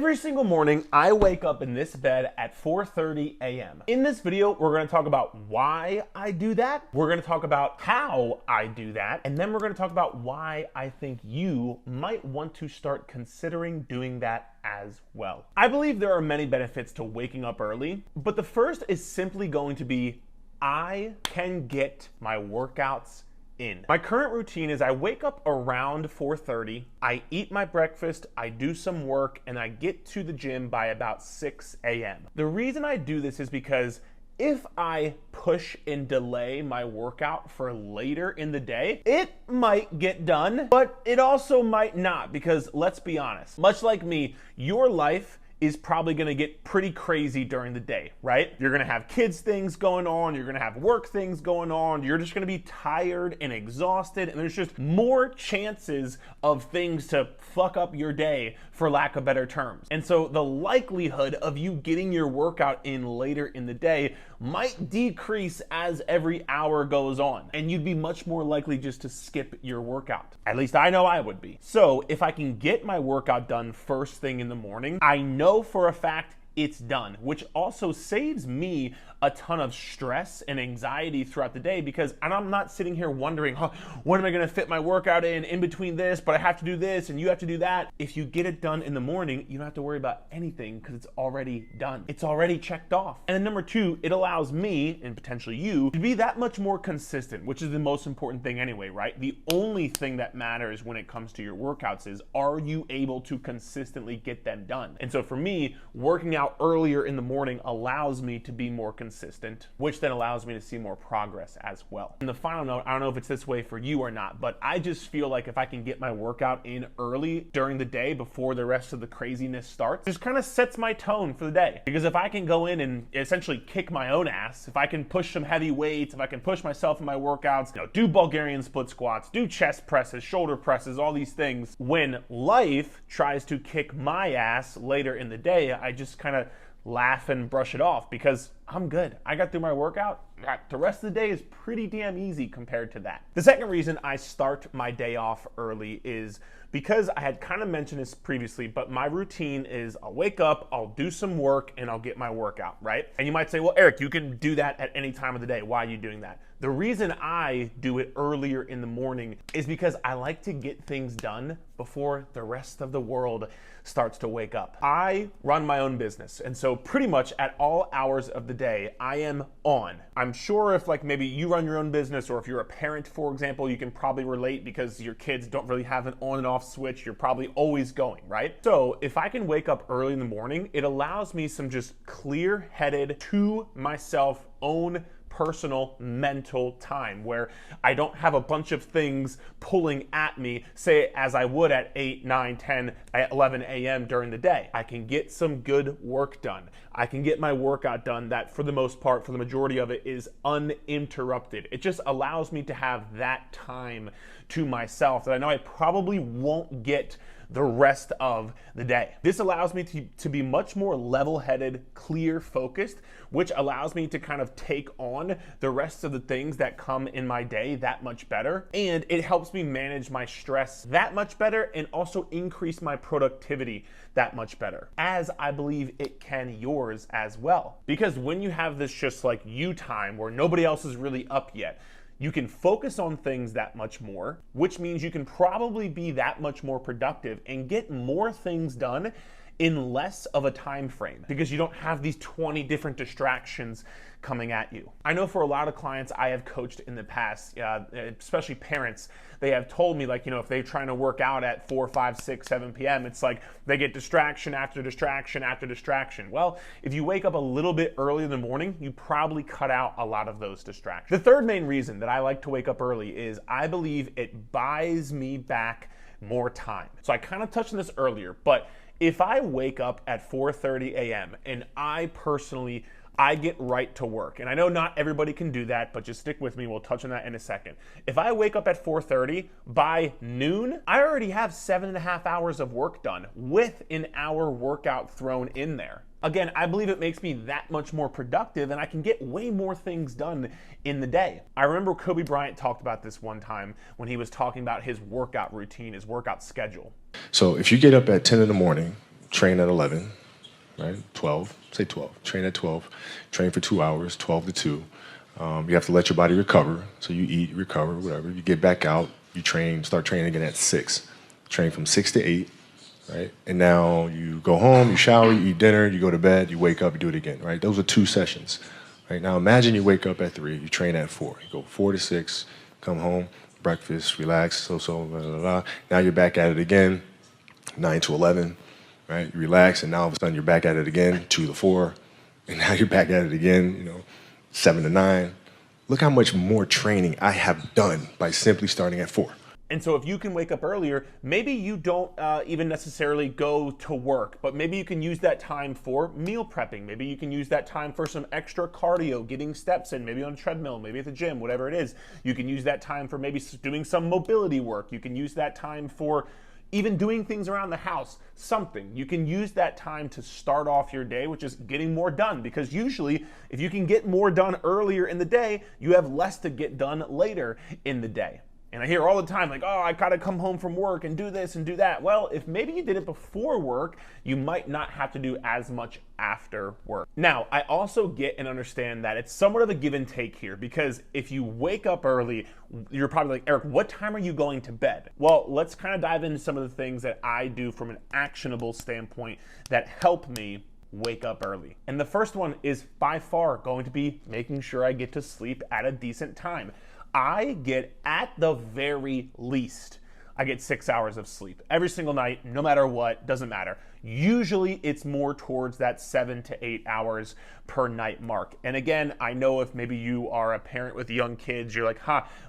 Every single morning, I wake up in this bed at 4:30 a.m. In this video, we're gonna talk about why I do that, we're gonna talk about how I do that, and then we're gonna talk about why I think you might want to start considering doing that as well. I believe there are many benefits to waking up early, but the first is simply going to be, I can get my workouts in. My current routine is I wake up around 4:30, I eat my breakfast, I do some work, and I get to the gym by about 6 a.m. The reason I do this is because if I push and delay my workout for later in the day, it might get done, but it also might not, because let's be honest, much like me, your life is probably gonna get pretty crazy during the day, right? You're gonna have kids things going on, you're gonna have work things going on, you're just gonna be tired and exhausted, and there's just more chances of things to fuck up your day, for lack of better terms. And so the likelihood of you getting your workout in later in the day might decrease as every hour goes on, and you'd be much more likely just to skip your workout. At least I know I would be. So if I can get my workout done first thing in the morning, I know for a fact it's done, which also saves me a ton of stress and anxiety throughout the day, because I'm not sitting here wondering, when am I gonna fit my workout in between this, but I have to do this and you have to do that. If you get it done in the morning, you don't have to worry about anything because it's already done. It's already checked off. And then number two, it allows me, and potentially you, to be that much more consistent, which is the most important thing anyway, right? The only thing that matters when it comes to your workouts is, are you able to consistently get them done? And so for me, working out earlier in the morning allows me to be more consistent, which then allows me to see more progress as well. And the final note, I don't know if it's this way for you or not, but I just feel like if I can get my workout in early during the day before the rest of the craziness starts, it just kind of sets my tone for the day. Because if I can go in and essentially kick my own ass, if I can push some heavy weights, if I can push myself in my workouts, do Bulgarian split squats, do chest presses, shoulder presses, all these things, when life tries to kick my ass later in the day, I just kind of laugh and brush it off because I'm good. I got through my workout. The rest of the day is pretty damn easy compared to that. The second reason I start my day off early is because I had kind of mentioned this previously, but my routine is I'll wake up, I'll do some work, and I'll get my workout, right? And you might say, well, Eric, you can do that at any time of the day. Why are you doing that? The reason I do it earlier in the morning is because I like to get things done before the rest of the world starts to wake up. I run my own business, and so pretty much at all hours of the day, I am on. I'm sure if maybe you run your own business, or if you're a parent, for example, you can probably relate because your kids don't really have an on and off switch. You're probably always going, right? So if I can wake up early in the morning, it allows me some just clear-headed, to myself own personal mental time where I don't have a bunch of things pulling at me, say as I would at 8, 9, 10, 11 a.m. during the day. I can get some good work done. I can get my workout done that for the most part, for the majority of it, is uninterrupted. It just allows me to have that time to myself that I know I probably won't get the rest of the day. This allows me to be much more level-headed, clear-focused, which allows me to kind of take on the rest of the things that come in my day that much better. And it helps me manage my stress that much better and also increase my productivity that much better, as I believe it can yours as well. Because when you have this just like you time where nobody else is really up yet, you can focus on things that much more, which means you can probably be that much more productive and get more things done in less of a time frame because you don't have these 20 different distractions coming at you. I know for a lot of clients I have coached in the past, especially parents, they have told me if they're trying to work out at 4, 5, 6, 7 p.m., it's like they get distraction after distraction after distraction. Well, if you wake up a little bit early in the morning, you probably cut out a lot of those distractions. The third main reason that I like to wake up early is I believe it buys me back more time. So I kind of touched on this earlier, but if I wake up at 4:30 a.m. and I get right to work, and I know not everybody can do that, but just stick with me, we'll touch on that in a second. If I wake up at 4:30, by noon, I already have 7.5 hours of work done with an hour workout thrown in there. Again, I believe it makes me that much more productive and I can get way more things done in the day. I remember Kobe Bryant talked about this one time when he was talking about his workout routine, his workout schedule. So if you get up at 10 in the morning, train at 11, right? 12, say 12. Train at 12. Train for 2 hours, 12 to 2. You have to let your body recover. So you eat, recover, whatever. You get back out. You train, start training again at 6. Train from 6 to 8, right? And now you go home, you shower, you eat dinner, you go to bed, you wake up, you do it again, right? Those are 2 sessions, right? Now imagine you wake up at 3, you train at 4. You go 4 to 6, come home, breakfast, relax, blah, blah, blah. Now you're back at it again, 9 to 11, right? You relax, and now all of a sudden you're back at it again, 2 to 4, and now you're back at it again, 7 to 9. Look how much more training I have done by simply starting at 4. And so if you can wake up earlier, maybe you don't even necessarily go to work, but maybe you can use that time for meal prepping. Maybe you can use that time for some extra cardio, getting steps in, maybe on a treadmill, maybe at the gym, whatever it is. You can use that time for maybe doing some mobility work. You can use that time for even doing things around the house, something. You can use that time to start off your day, which is getting more done, because usually if you can get more done earlier in the day, you have less to get done later in the day. And I hear all the time, like, oh, I gotta come home from work and do this and do that. Well, if maybe you did it before work, you might not have to do as much after work. Now, I also get and understand that it's somewhat of a give and take here, because if you wake up early, you're probably like, Eric, what time are you going to bed? Well, let's kind of dive into some of the things that I do from an actionable standpoint that help me wake up early. And the first one is by far going to be making sure I get to sleep at a decent time. I get, at the very least, I get 6 hours of sleep every single night, no matter what, doesn't matter. Usually it's more towards that 7 to 8 hours per night mark. And again, I know if maybe you are a parent with young kids, you're like,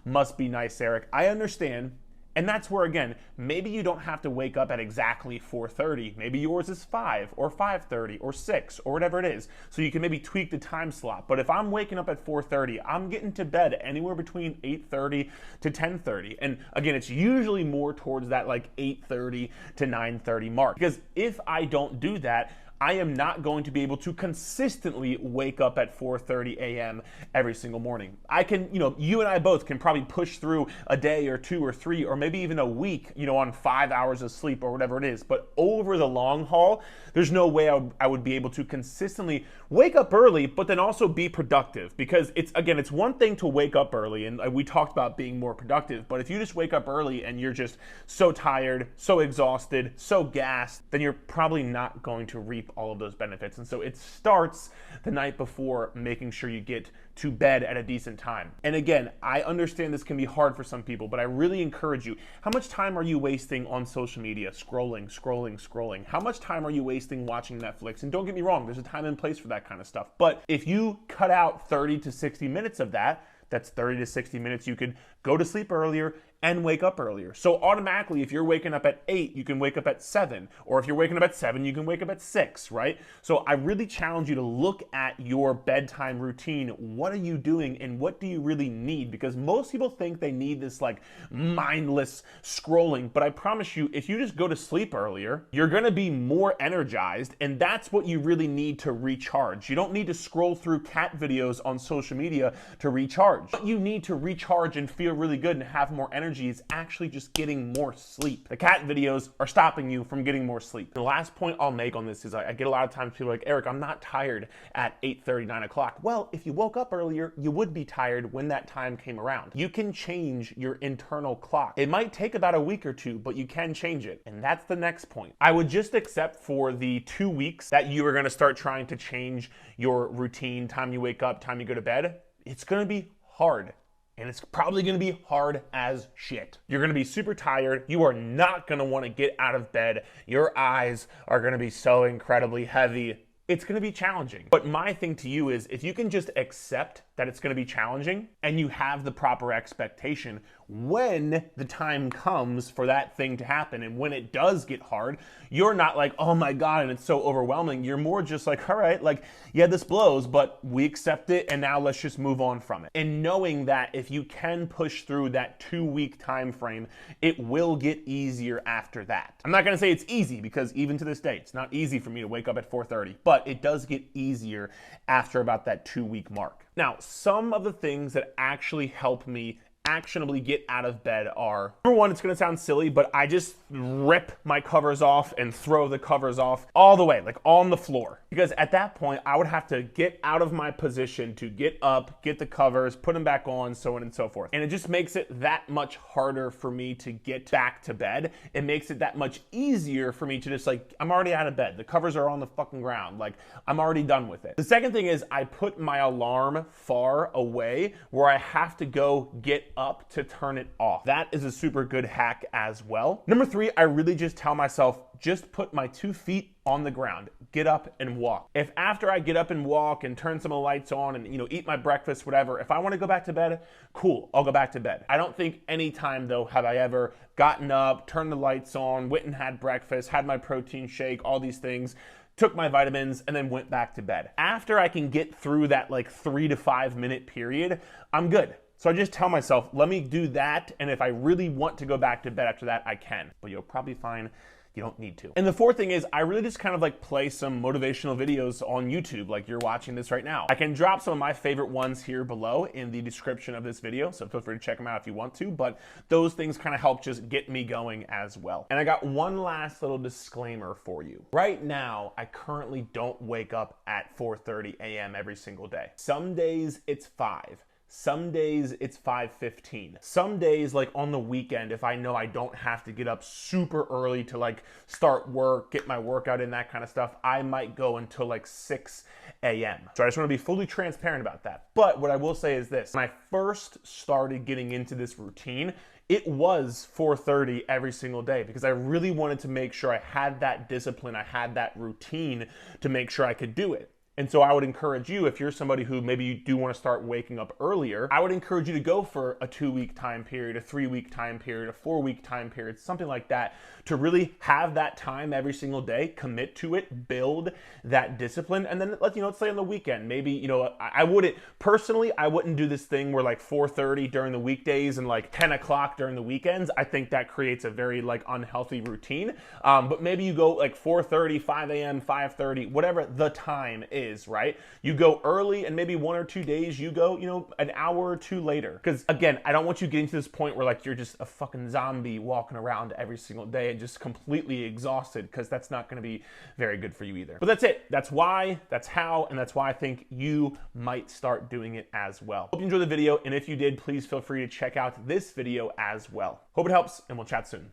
must be nice, Eric. I understand. And that's where, again, maybe you don't have to wake up at exactly 4:30. Maybe yours is 5 or 5:30 or 6 or whatever it is. So you can maybe tweak the time slot. But if I'm waking up at 4:30, I'm getting to bed anywhere between 8:30 to 10:30. And again, it's usually more towards that like 8:30 to 9:30 mark. Because if I don't do that, I am not going to be able to consistently wake up at 4:30 a.m. every single morning. I can, you and I both can probably push through a day or 2 or 3 or maybe even a week, on 5 hours of sleep or whatever it is. But over the long haul, there's no way I would be able to consistently wake up early, but then also be productive. Because it's one thing to wake up early, and we talked about being more productive, but if you just wake up early and you're just so tired, so exhausted, so gassed, then you're probably not going to reap all of those benefits. And so it starts the night before, making sure you get to bed at a decent time. And again, I understand this can be hard for some people, but I really encourage you. How much time are you wasting on social media? Scrolling. How much time are you wasting watching Netflix? And don't get me wrong, there's a time and place for that kind of stuff. But if you cut out 30 to 60 minutes of that, that's 30 to 60 minutes you could go to sleep earlier and wake up earlier. So automatically, if you're waking up at 8, you can wake up at 7. Or if you're waking up at 7, you can wake up at 6, right? So I really challenge you to look at your bedtime routine. What are you doing and what do you really need? Because most people think they need this like mindless scrolling. But I promise you, if you just go to sleep earlier, you're gonna be more energized, and that's what you really need to recharge. You don't need to scroll through cat videos on social media to recharge. What you need to recharge and feel really good and have more energy is actually just getting more sleep. The cat videos are stopping you from getting more sleep. The last point I'll make on this is I get a lot of times people are like, Eric, I'm not tired at 8:30, 9 o'clock. Well, if you woke up earlier, you would be tired when that time came around. You can change your internal clock. It might take about a week or 2, but you can change it. And that's the next point. I would just accept for the 2 weeks that you are gonna start trying to change your routine, time you wake up, time you go to bed. It's gonna be hard. And it's probably gonna be hard as shit. You're gonna be super tired. You are not gonna wanna get out of bed. Your eyes are gonna be so incredibly heavy. It's gonna be challenging. But my thing to you is, if you can just accept that it's gonna be challenging and you have the proper expectation, when the time comes for that thing to happen and when it does get hard, you're not like, oh my God, and it's so overwhelming. You're more just like, all right, like, yeah, this blows, but we accept it and now let's just move on from it. And knowing that if you can push through that 2-week time frame, it will get easier after that. I'm not gonna say it's easy, because even to this day, it's not easy for me to wake up at 4:30, but it does get easier after about that 2-week mark. Now, some of the things that actually help me actionably get out of bed are, number one, it's gonna sound silly, but I just rip my covers off and throw the covers off all the way, like on the floor. Because at that point, I would have to get out of my position to get up, get the covers, put them back on, so on and so forth. And it just makes it that much harder for me to get back to bed. It makes it that much easier for me to just like, I'm already out of bed. The covers are on the fucking ground. Like, I'm already done with it. The second thing is I put my alarm far away where I have to go get up to turn it off. That is a super good hack as well. Number three, I really just tell myself, just put my 2 feet on the ground, get up and walk. If after I get up and walk and turn some of the lights on and, you know, eat my breakfast, whatever, if I want to go back to bed, cool, I'll go back to bed. I don't think any time though have I ever gotten up, turned the lights on, went and had breakfast, had my protein shake, all these things, took my vitamins, and then went back to bed. After I can get through that like 3 to 5 minute period, I'm good. So I just tell myself, let me do that, and if I really want to go back to bed after that, I can. But you'll probably find you don't need to. And the fourth thing is I really just kind of like play some motivational videos on YouTube, like you're watching this right now. I can drop some of my favorite ones here below in the description of this video, so feel free to check them out if you want to, but those things kind of help just get me going as well. And I got one last little disclaimer for you. Right now, I currently don't wake up at 4:30 a.m. every single day. Some days it's 5. Some days it's 5:15. Some days, like on the weekend, if I know I don't have to get up super early to like start work, get my workout in, that kind of stuff, I might go until like 6 a.m. So I just want to be fully transparent about that. But what I will say is this, when I first started getting into this routine, it was 4:30 every single day because I really wanted to make sure I had that discipline, I had that routine to make sure I could do it. And so I would encourage you, if you're somebody who maybe you do want to start waking up earlier, I would encourage you to go for a 2-week time period, a 3-week time period, a 4-week time period, something like that, to really have that time every single day, commit to it, build that discipline, and then let's say on the weekend, maybe, I wouldn't, personally, I wouldn't do this thing where like 4:30 during the weekdays and like 10 o'clock during the weekends. I think that creates a very like unhealthy routine. But maybe you go like 4:30, 5 a.m., 5:30, whatever the time is, right? You go early and maybe 1 or 2 days you go, an hour or two later. Because again, I don't want you getting to this point where like you're just a fucking zombie walking around every single day and just completely exhausted, because that's not going to be very good for you either. But that's it. That's why, that's how, and that's why I think you might start doing it as well. Hope you enjoyed the video, and if you did, please feel free to check out this video as well. Hope it helps, and we'll chat soon.